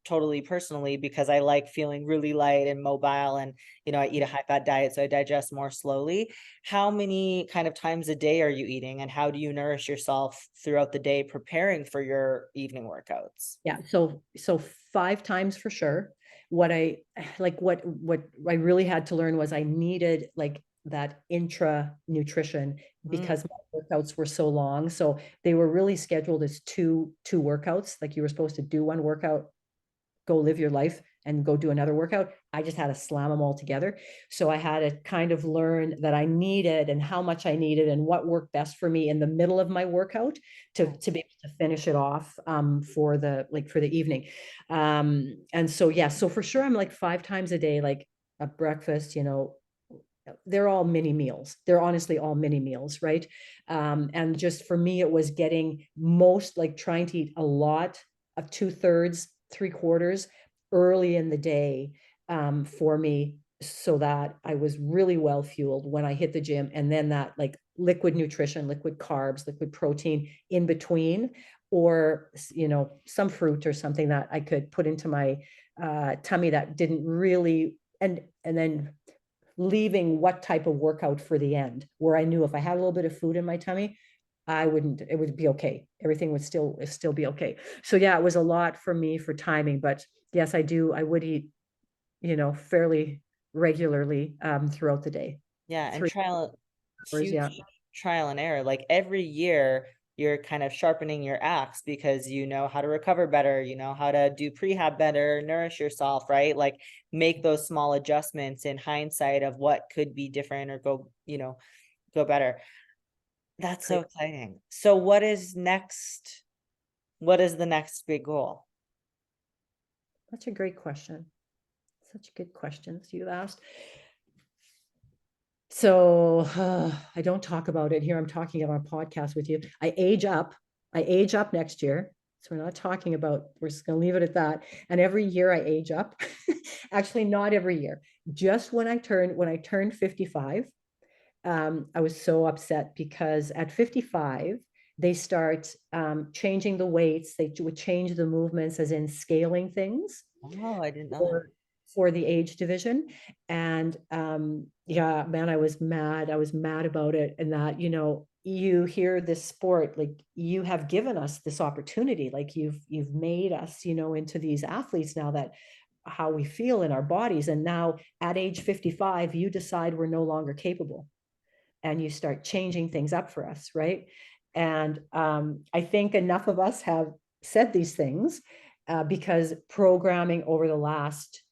totally personally, because I like feeling really light and mobile, and, I eat a high fat diet, so I digest more slowly. How many kind of times a day are you eating, and how do you nourish yourself throughout the day preparing for your evening workouts? Yeah, so 5 times for sure. What I really had to learn was I needed like that intra nutrition, Mm, because my workouts were so long. So they were really scheduled as two workouts. Like you were supposed to do one workout, go live your life, and go do another workout. I just had to slam them all together. So I had to kind of learn that I needed and how much I needed and what worked best for me in the middle of my workout mm. to be able to finish it off for the evening. And so, yeah, so for sure, I'm like 5 times a day, like a breakfast, they're all mini meals. They're honestly all mini meals, right? And just for me, it was getting most like trying to eat a lot of 2/3, 3/4 early in the day, for me, so that I was really well fueled when I hit the gym. And then that like liquid nutrition, liquid carbs, liquid protein in between, or, some fruit or something that I could put into my tummy that didn't really, and then leaving what type of workout for the end, where I knew if I had a little bit of food in my tummy, it would be okay. Everything would still be okay. So yeah, it was a lot for me for timing, but yes, I would eat, fairly regularly throughout the day. Yeah, and 3 hours, yeah. huge trial and error. Like every year, you're kind of sharpening your axe because you know how to recover better, you know how to do prehab better, nourish yourself, right? Like make those small adjustments in hindsight of what could be different or go better. That's so Great. exciting. So what is next? What is the next big goal? Such a great question. Such good questions you asked. So I don't talk about it here. I'm talking on a podcast with you. I age up. I age up next year. So we're not talking about, we're just going to leave it at that. And every year I age up. Actually, not every year. Just when I turned 55, I was so upset because at 55, they start changing the weights. They would change the movements, as in scaling things Oh, I didn't know that. for for the age division. And yeah, man, I was mad. I was mad about it. And that, you hear this sport, like you have given us this opportunity, like you've made us, into these athletes now, that how we feel in our bodies. And now at age 55, you decide we're no longer capable, and you start changing things up for us, right? And I think enough of us have said these things, because programming over the last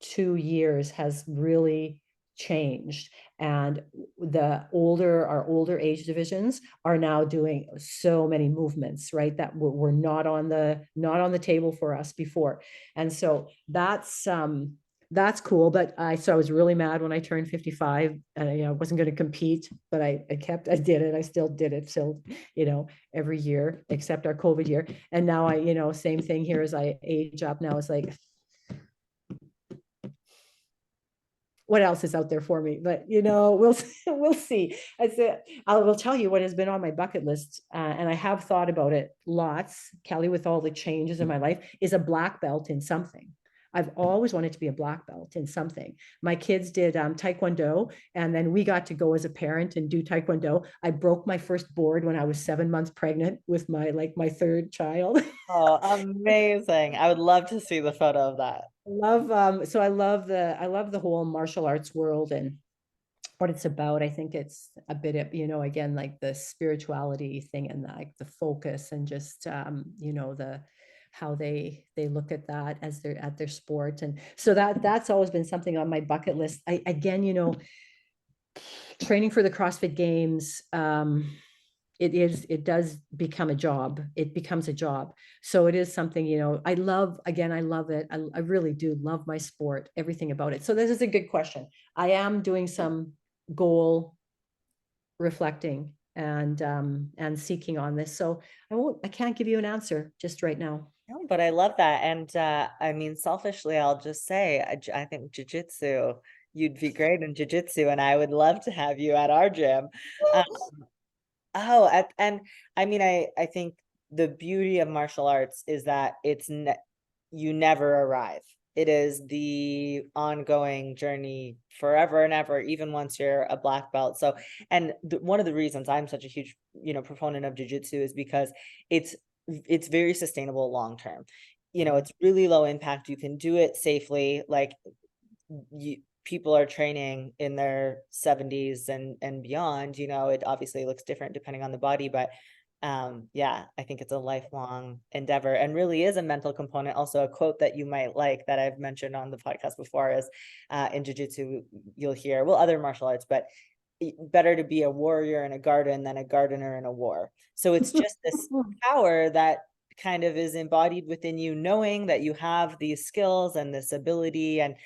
2 years has really changed, and our older age divisions are now doing so many movements, right, that were not on the table for us before. And so that's cool. But I was really mad when I turned 55, and I wasn't going to compete, but I did it. I still did it. So, every year except our COVID year. And now same thing here as I age up now. It's like, what else is out there for me? But we'll see. I will tell you what has been on my bucket list, and I have thought about it lots, Kelly, with all the changes in my life, is a black belt in something. I've always wanted to be a black belt in something. My kids did Taekwondo, and then we got to go as a parent and do Taekwondo. I broke my first board when I was 7 months pregnant with my third child. Oh, amazing. I would love to see the photo of that. I love the whole martial arts world and what it's about. I think it's a bit of, again, like the spirituality thing, and like the focus, and just the how they look at that as they're at their sport. And so that's always been something on my bucket list. Training for the CrossFit Games, it does become a job. It becomes a job. So it is something, I love it. I really do love my sport, everything about it. So this is a good question. I am doing some goal reflecting and seeking on this. So I can't give you an answer just right now. No, but I love that. And I mean, selfishly, I'll just say, I think jujitsu, you'd be great in jujitsu, and I would love to have you at our gym. Um, and I mean, I think the beauty of martial arts is that you never arrive. It is the ongoing journey forever and ever, even once you're a black belt. So, and one of the reasons I'm such a huge, proponent of jujitsu is because it's very sustainable long term. It's really low impact. You can do it safely. Like, people are training in their 70s and beyond. It obviously looks different depending on the body, but yeah, I think it's a lifelong endeavor, and really is a mental component. Also, a quote that you might like that I've mentioned on the podcast before is, in jiu-jitsu you'll hear, well, other martial arts, but better to be a warrior in a garden than a gardener in a war. So it's just this power that kind of is embodied within you, knowing that you have these skills and this ability, and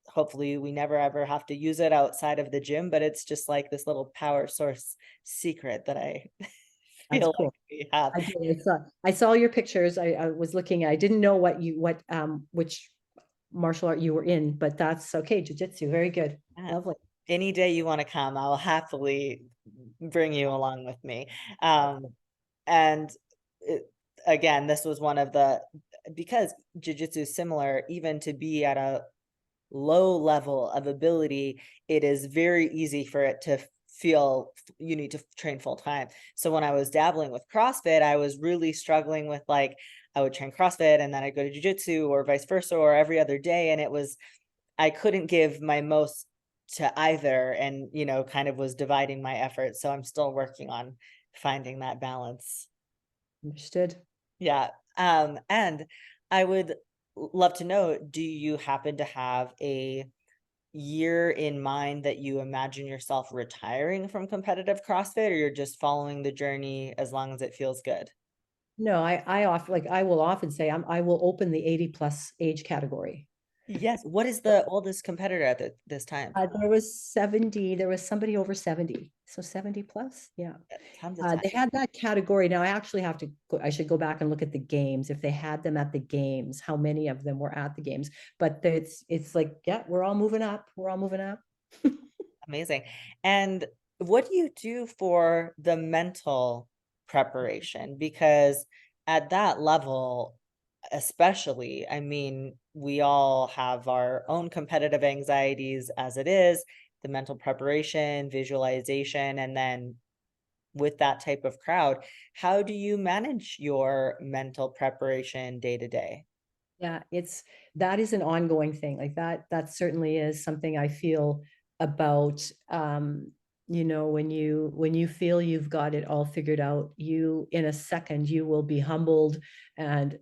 hopefully we never ever have to use it outside of the gym, but it's just like this little power source secret that I That's feel cool. like we have. I saw your pictures. I was looking. I didn't know which martial art you were in, but that's okay. Jiu-jitsu, very good. Yeah. Lovely. Any day you want to come, I'll happily bring you along with me. And again, this was one of because jiu-jitsu is similar, even to be at a low level of ability, it is very easy for it to feel you need to train full time. So when I was dabbling with CrossFit, I was really struggling with, like, I would train CrossFit and then I'd go to jiu-jitsu or vice versa, or every other day. And I couldn't give my most to either, and, kind of was dividing my efforts. So I'm still working on finding that balance. Understood. Yeah. And I would love to know, do you happen to have a year in mind that you imagine yourself retiring from competitive CrossFit, or you're just following the journey as long as it feels good? No, I will often say I will open the 80 plus age category. Yes. What is the oldest competitor at this time? There was somebody over 70. So 70 plus. Yeah. Tons of time. They had that category. Now I should go back and look at the games. If they had them at the games, how many of them were at the games? But it's like, yeah, we're all moving up. We're all moving up. Amazing. And what do you do for the mental preparation? Because at that level, especially, I mean, we all have our own competitive anxieties as it is, the mental preparation, visualization, and then with that type of crowd, how do you manage your mental preparation day to day? Yeah, that is an ongoing thing. Like that certainly is something I feel about. When you feel you've got it all figured out, you in a second you will be humbled and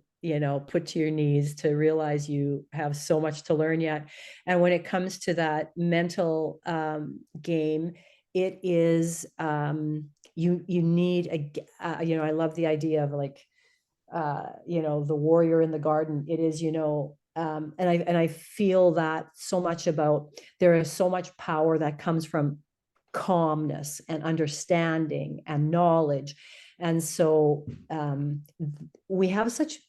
put to your knees to realize you have so much to learn yet. And when it comes to that mental game, it is you need I love the idea of like the warrior in the garden. It is, and I feel that so much about, there is so much power that comes from calmness and understanding and knowledge. And so we have such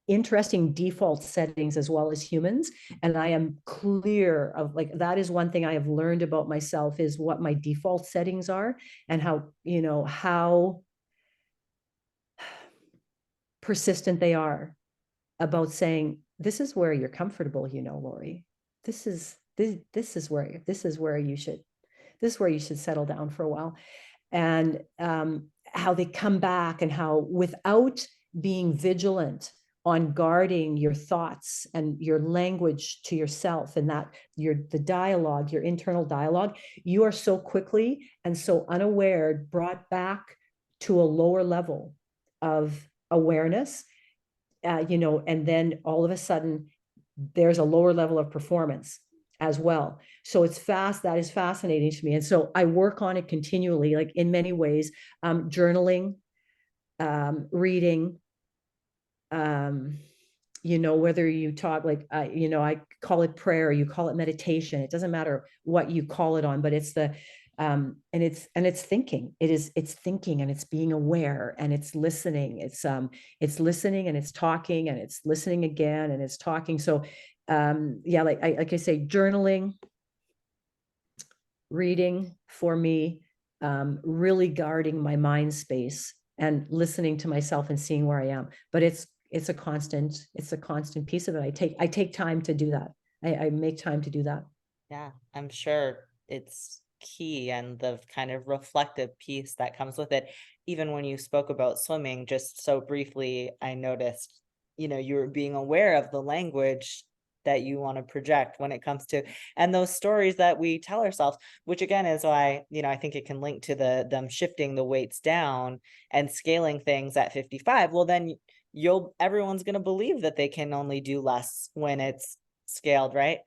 interesting default settings as well as humans. And I am clear of, like, that is one thing I have learned about myself, is what my default settings are, and how persistent they are about saying, this is where you're comfortable, Laurie. This is where you should settle down for a while. And how they come back, and how, without being vigilant on guarding your thoughts and your language to yourself, and that the dialogue, your internal dialogue, you are so quickly and so unaware brought back to a lower level of awareness, and then all of a sudden there's a lower level of performance as well. So that is fascinating to me. And so I work on it continually, like in many ways, journaling, reading, whether you talk like, I call it prayer, you call it meditation. It doesn't matter what you call it on, but it's and it's thinking. It's thinking, and it's being aware, and it's listening. It's listening, and it's talking, and it's listening again, and it's talking. So like I say, journaling, reading for me, really guarding my mind space and listening to myself and seeing where I am. But it's a constant piece of it. I take time to do that. I make time to do that. Yeah, I'm sure it's key, and the kind of reflective piece that comes with it. Even when you spoke about swimming, just so briefly, I noticed, you were being aware of the language that you want to project when it comes to, and those stories that we tell ourselves, which again is why, I think it can link to them shifting the weights down and scaling things at 55. Well, then everyone's going to believe that they can only do less when it's scaled, right?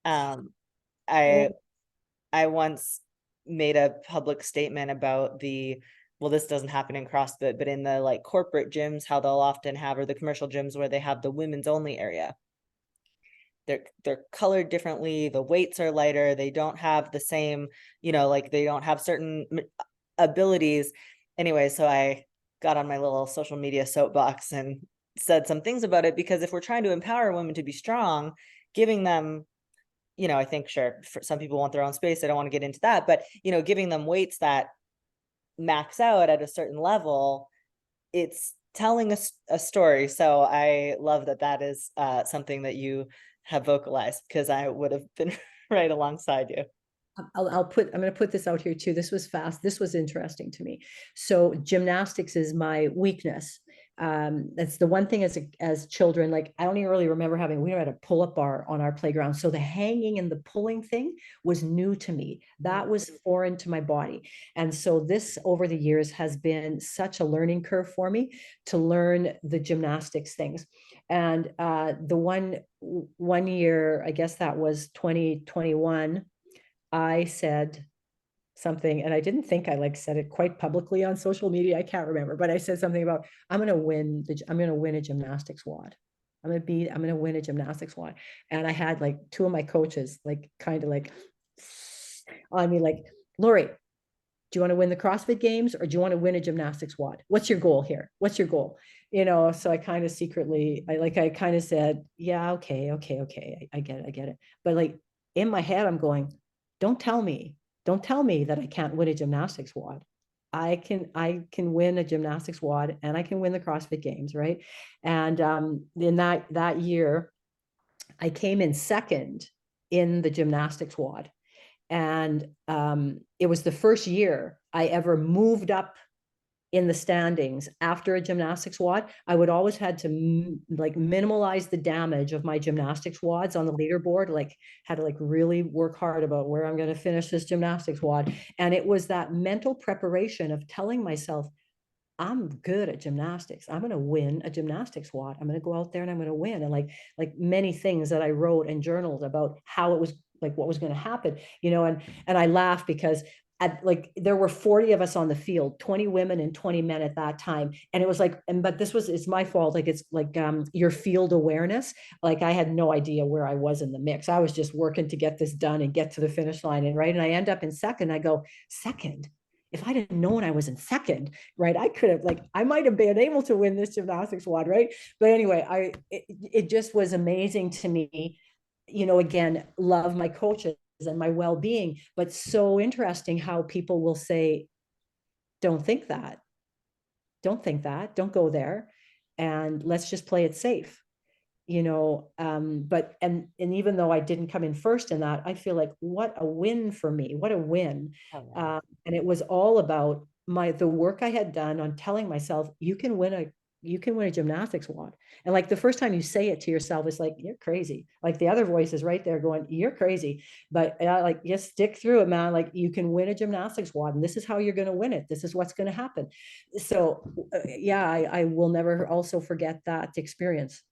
I I once made a public statement about well, this doesn't happen in CrossFit, but in the like corporate gyms, how they'll often have, or the commercial gyms where they have the women's only area. They're colored differently. The weights are lighter. They don't have the same, like they don't have certain abilities. Anyway, so I got on my little social media soapbox and said some things about it, because if we're trying to empower women to be strong, giving them, I think, sure, some people want their own space. I don't want to get into that, but, giving them weights that max out at a certain level, it's telling a story. So I love that is something that you have vocalized, because I would have been right alongside you. I'm going to put this out here too. This was interesting to me. So gymnastics is my weakness. That's the one thing as children, like I don't even really remember we never had a pull-up bar on our playground. So the hanging and the pulling thing was new to me. That was foreign to my body. And so this over the years has been such a learning curve for me to learn the gymnastics things. And the one year, I guess that was 2021, I said something, and I didn't think I said it quite publicly on social media. I can't remember, but I said something about, I'm going to win a gymnastics wad. I'm going to win a gymnastics wad. And I had two of my coaches, kind of on me, Laurie, do you want to win the CrossFit Games, or do you want to win a gymnastics wad? What's your goal here? What's your goal? So I kind of secretly, I kind of said, yeah, okay. I get it. But in my head, I'm going, don't tell me that I can't win a gymnastics wad. I can win a gymnastics wad, and I can win the CrossFit Games, right? And in that year, I came in second in the gymnastics wad. And it was the first year I ever moved up in the standings after a gymnastics wad. I would always had to minimize the damage of my gymnastics wads on the leaderboard, had to really work hard about where I'm going to finish this gymnastics wad. And it was that mental preparation of telling myself, I'm good at gymnastics. I'm going to win a gymnastics WOD. I'm going to go out there and I'm going to win. And like many things that I wrote and journaled about how it was, like what was going to happen, and I laugh because there were 40 of us on the field, 20 women and 20 men at that time. And it was like, but it's my fault. Like, it's like, your field awareness. Like, I had no idea where I was in the mix. I was just working to get this done and get to the finish line. And right. And I end up in second. I go, second? If I didn't know when I was in second, right, I could have, like, I might have been able to win this gymnastics WOD, right? But anyway, it just was amazing to me, again, love my coaches and my well-being, but so interesting how people will say, don't think that, don't go there, and let's just play it safe. But even though I didn't come in first in that, I feel like, what a win for me, what a win. Oh, wow. And it was all about the work I had done on telling myself, you can win a gymnastics WOD. And like the first time you say it to yourself, it's like, you're crazy. Like the other voice is right there going, you're crazy. But like, just stick through it, man. Like, you can win a gymnastics WOD, and this is how you're going to win it. This is what's going to happen. So yeah, I will never also forget that experience.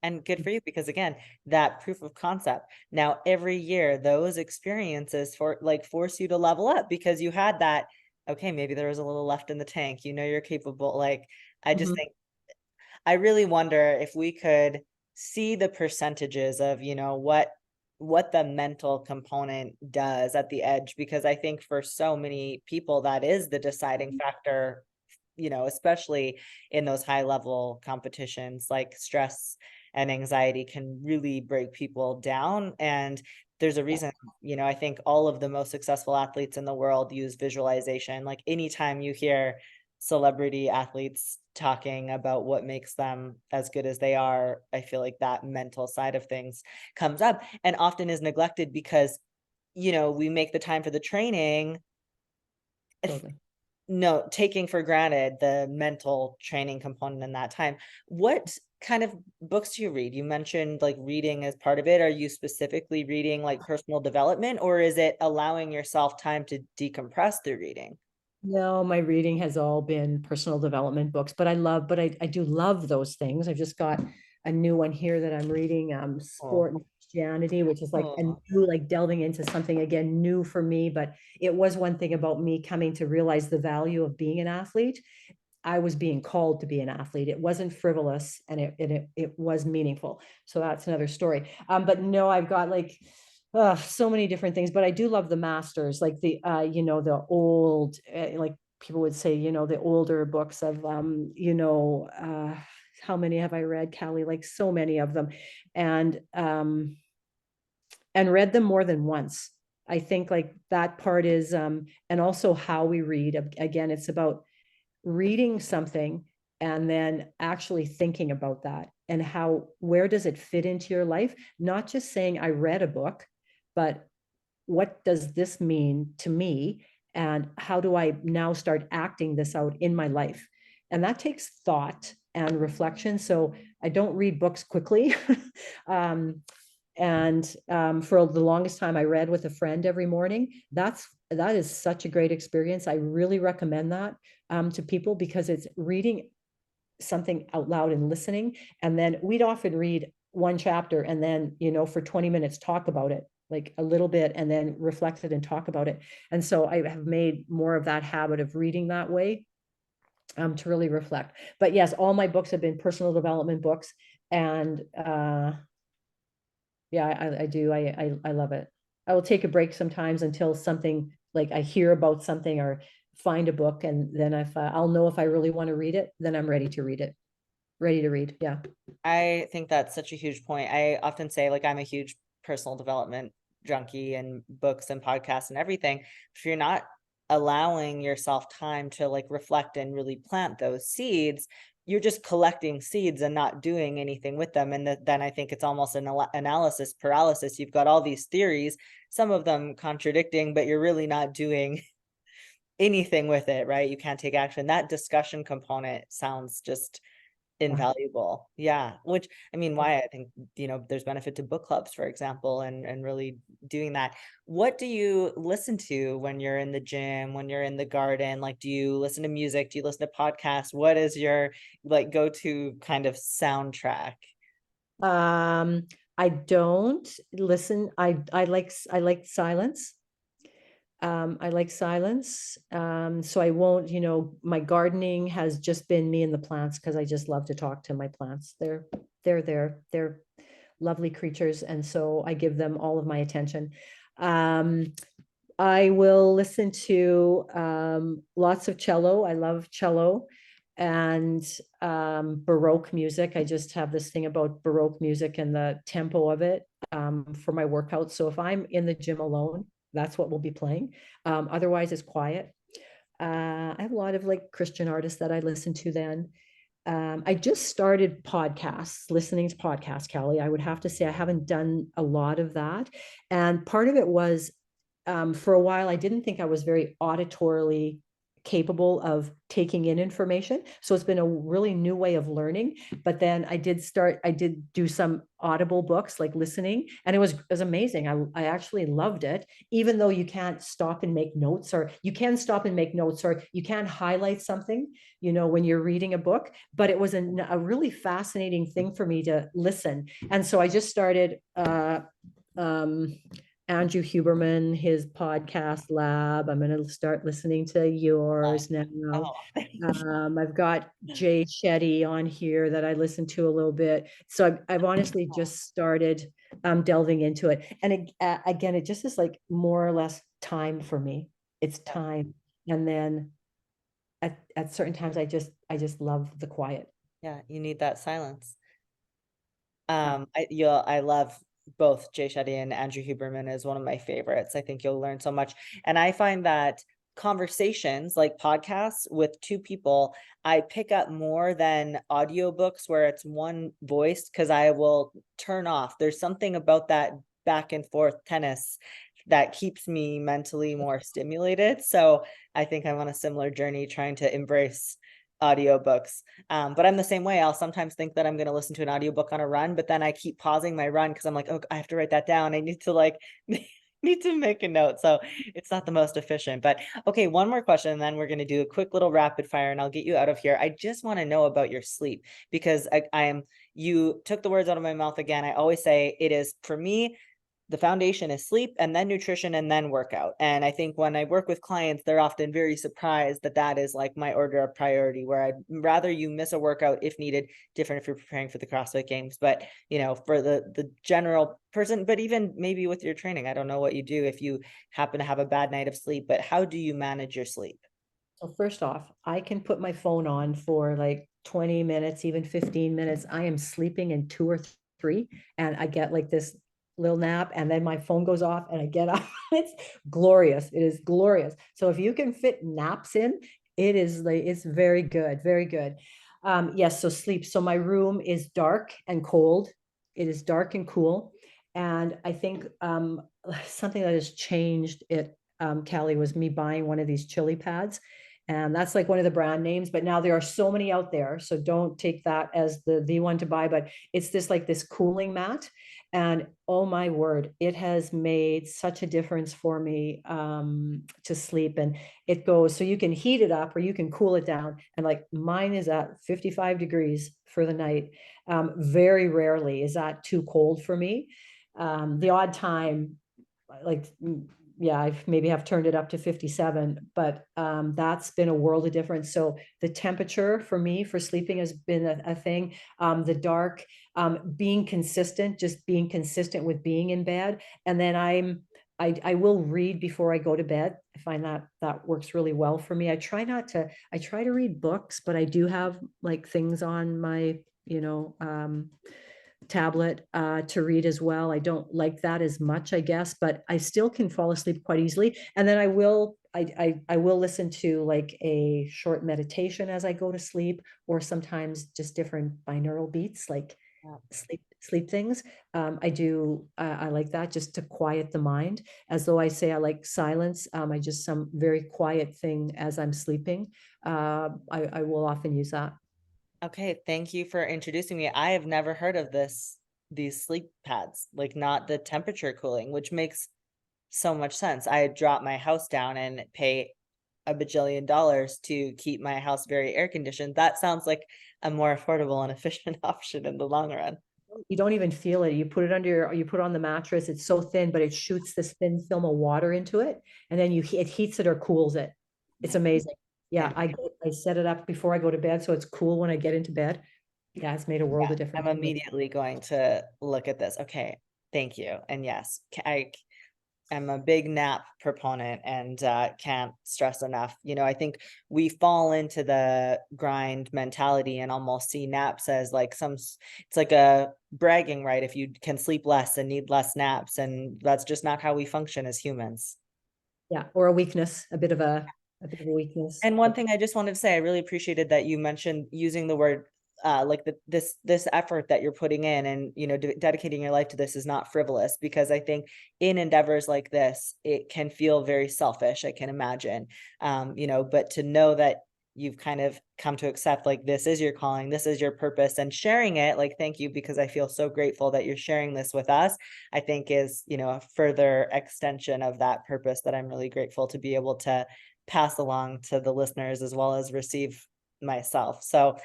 And good for you, because again, that proof of concept. Now, every year, those experiences force you to level up, because you had that, okay, maybe there was a little left in the tank, you're capable. Like, I just think, I really wonder if we could see the percentages of, what the mental component does at the edge, because I think for so many people, that is the deciding factor, especially in those high level competitions. Like, stress and anxiety can really break people down. And there's a reason, I think all of the most successful athletes in the world use visualization. Like, anytime you hear celebrity athletes talking about what makes them as good as they are, I feel like that mental side of things comes up, and often is neglected, because we make the time for the training, Totally. no, taking for granted the mental training component in that time. What kind of books do you read? You mentioned like reading as part of it. Are you specifically reading like personal development, or is it allowing yourself time to decompress through reading? No, my reading has all been personal development books, but I do love those things. I've just got a new one here that I'm reading, Oh, Sport and Christianity, which is like a oh. new, like delving into something again, new for me. But it was one thing about me coming to realize the value of being an athlete. I was being called to be an athlete. It wasn't frivolous, and it was meaningful. So that's another story. But no, I've got like so many different things. But I do love the masters, like the old, like people would say, the older books of how many have I read, Kalli? Like so many of them, and read them more than once. I think like that part is, and also how we read. Again, it's about reading something and then actually thinking about that, and where does it fit into your life? Not just saying I read a book, but what does this mean to me, and how do I now start acting this out in my life? And that takes thought and reflection. So I don't read books quickly. um, and for the longest time, I read with a friend every morning. That is such a great experience. I really recommend that to people, because it's reading something out loud and listening. And then we'd often read one chapter and then, for 20 minutes, talk about it like a little bit, and then reflect it and talk about it. And so I have made more of that habit of reading that way, to really reflect. But yes, all my books have been personal development books. And yeah, I do. I love it. I will take a break sometimes until something, like I hear about something or find a book, and then if I'll know if I really want to read it, then I'm ready to read it. Ready to read. Yeah. I think that's such a huge point. I often say, like, I'm a huge personal development junkie, and books and podcasts and everything. If you're not allowing yourself time to like reflect and really plant those seeds, you're just collecting seeds and not doing anything with them. And then I think it's almost an analysis paralysis. You've got all these theories, some of them contradicting, but you're really not doing anything with it, right? You can't take action. That discussion component sounds just invaluable. Yeah. Which, I mean, why I think, there's benefit to book clubs, for example, and really doing that. What do you listen to when you're in the gym, when you're in the garden? Like, do you listen to music? Do you listen to podcasts? What is your like go-to kind of soundtrack? Um, I don't listen. I like silence. I like silence. So I won't, my gardening has just been me and the plants because I just love to talk to my plants. They're there. They're lovely creatures. And so I give them all of my attention. Um, I will listen to lots of cello. I love cello and Baroque music. I just have this thing about Baroque music and the tempo of it for my workouts. So if I'm in the gym alone, that's what we'll be playing. Otherwise, it's quiet. I have a lot of like Christian artists that I listen to then. I just started podcasts, listening to podcasts, Kalli. I would have to say I haven't done a lot of that. And part of it was for a while, I didn't think I was very auditorily capable of taking in information. So it's been a really new way of learning. But then I did do some audible books, like listening, and it was amazing. I actually loved it, even though you can't stop and make notes, or you can stop and make notes, or you can highlight something, when you're reading a book. But it was a really fascinating thing for me to listen. And so I just started um, Andrew Huberman, his podcast Lab. I'm going to start listening to yours now. Oh, I've got Jay Shetty on here that I listen to a little bit. So I've honestly just started delving into it. And again, it just is like more or less time for me. It's time. And then at certain times, I just love the quiet. yeah, you need that silence. I love both Jay Shetty and Andrew Huberman is one of my favorites. I think you'll learn so much. And I find that conversations like podcasts with two people, I pick up more than audiobooks where it's one voice because I will turn off. There's something about that back and forth tennis that keeps me mentally more stimulated. So I think I'm on a similar journey trying to embrace audiobooks. But I'm the same way. I'll sometimes think that I'm going to listen to an audiobook on a run, but then I keep pausing my run because I'm like, oh, I have to write that down. I need to like need to make a note. So it's not the most efficient. But okay, one more question, and then we're going to do a quick little rapid fire and I'll get you out of here. I just want to know about your sleep because you took the words out of my mouth again. I always say it is for me the foundation is sleep and then nutrition and then workout. And I think when I work with clients, they're often very surprised that that is like my order of priority, where I'd rather you miss a workout if needed, different if you're preparing for the CrossFit Games. But, for the general person, but even maybe with your training, I don't know what you do if you happen to have a bad night of sleep, but how do you manage your sleep? So first off, I can put my phone on for like 20 minutes, even 15 minutes. I am sleeping in two or three, and I get like this little nap, and then my phone goes off and I get up. It's glorious. It is glorious. So if you can fit naps in, it's very good, very good. Yes, so sleep. So my room is dark and cold. It is dark and cool. And I think something that has changed it, Kalli, was me buying one of these chili pads. And that's like one of the brand names, but now there are so many out there. So don't take that as the one to buy, but it's this cooling mat. And oh my word, it has made such a difference for me to sleep. And it goes, so you can heat it up or you can cool it down. And like mine is at 55 degrees for the night. Very rarely is that too cold for me. The odd time, like yeah, I've maybe have turned it up to 57, but that's been a world of difference. So the temperature for me for sleeping has been a thing. The dark, being consistent, just being consistent with being in bed. And then I will read before I go to bed. I find that works really well for me. I try to read books, but I do have like things on my, tablet to read as well. I don't like that as much, I guess, but I still can fall asleep quite easily. And then I will listen to like a short meditation as I go to sleep, or sometimes just different binaural beats, like Yeah. sleep things. I like that just to quiet the mind, as though I say I like silence. I just some very quiet thing as I'm sleeping. I will often use that. Okay, thank you for introducing me. I have never heard of these sleep pads, like not the temperature cooling, which makes so much sense. I drop my house down and pay a bajillion dollars to keep my house very air conditioned. That sounds like a more affordable and efficient option in the long run. You don't even feel it. You put it under your, you put it on the mattress. It's so thin, but it shoots this thin film of water into it, and then it heats it or cools it. It's amazing. Yeah, And I set it up before I go to bed, so it's cool when I get into bed. Yeah, it's made a world yeah, of difference I'm for me. immediately going to look at this. Okay, thank you. And yes, I'm a big nap proponent and can't stress enough. I think we fall into the grind mentality and almost see naps as like it's like a bragging right if you can sleep less and need less naps. And that's just not how we function as humans. Yeah, or a weakness, a bit of a weakness. And one thing I just wanted to say, I really appreciated that you mentioned using the word like this effort that you're putting in and dedicating your life to this is not frivolous, because I think in endeavors like this it can feel very selfish, I can imagine. But to know that you've kind of come to accept like this is your calling, this is your purpose, and sharing it, like thank you, because I feel so grateful that you're sharing this with us, I think is a further extension of that purpose that I'm really grateful to be able to pass along to the listeners as well as receive myself. So,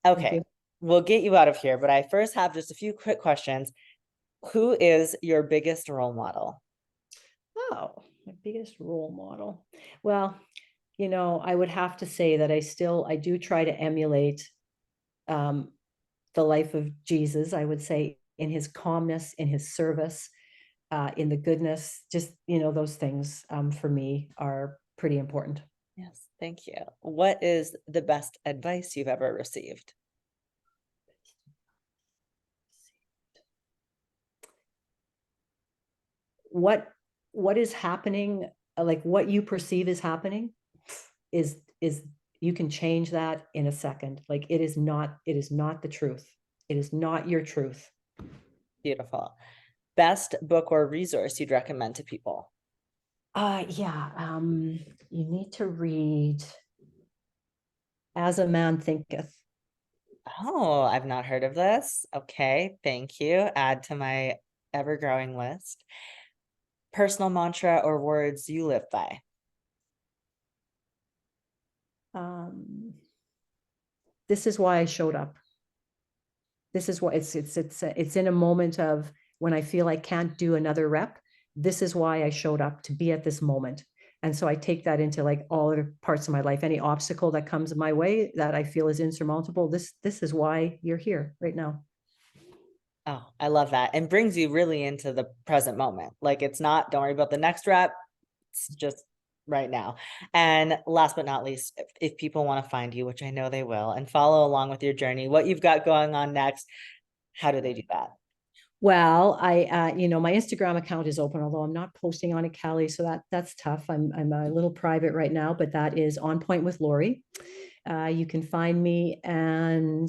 Thank okay, you. we'll get you out of here, but I first have just a few quick questions. Who is your biggest role model? Oh, my biggest role model. Well, I would have to say that I do try to emulate um, the life of Jesus, I would say, in his calmness, in his service, in the goodness, just, those things for me are pretty important. Yes, thank you. What is the best advice you've ever received? What what is happening, like what you perceive is happening is you can change that in a second. Like it is not the truth. It is not your truth. Beautiful. Best book or resource you'd recommend to people? Yeah, you need to read As a Man Thinketh. Oh, I've not heard of this. Okay, thank you. Add to my ever-growing list. Personal mantra or words you live by? Um, this is why I showed up. This is what it's in a moment of when I feel I can't do another rep. This is why I showed up, to be at this moment. And so I take that into like all other parts of my life. Any obstacle that comes my way that I feel is insurmountable, this is why you're here right now. Oh, I love that. And brings you really into the present moment. Like it's not, don't worry about the next rep. It's just right now. And last but not least, if people want to find you, which I know they will, and follow along with your journey, what you've got going on next, how do they do that? Well, my Instagram account is open, although I'm not posting on it, Kalli, so that's tough. I'm a little private right now, but that is On Point with Laurie. You can find me, and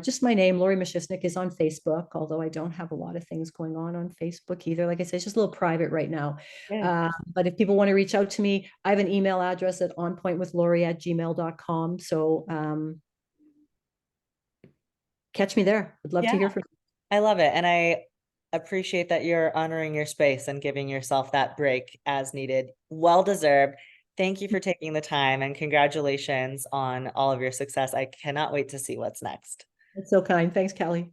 just my name, Laurie Meschishnick, is on Facebook, although I don't have a lot of things going on Facebook either. Like I said, it's just a little private right now. Good. But if people want to reach out to me, I have an email address at onpointwithlaurie@gmail.com. So catch me there. I'd love to Yeah, hear from you. I love it. And I appreciate that you're honoring your space and giving yourself that break as needed. Well deserved. Thank you for taking the time and congratulations on all of your success. I cannot wait to see what's next. It's so kind. Thanks, Kalli.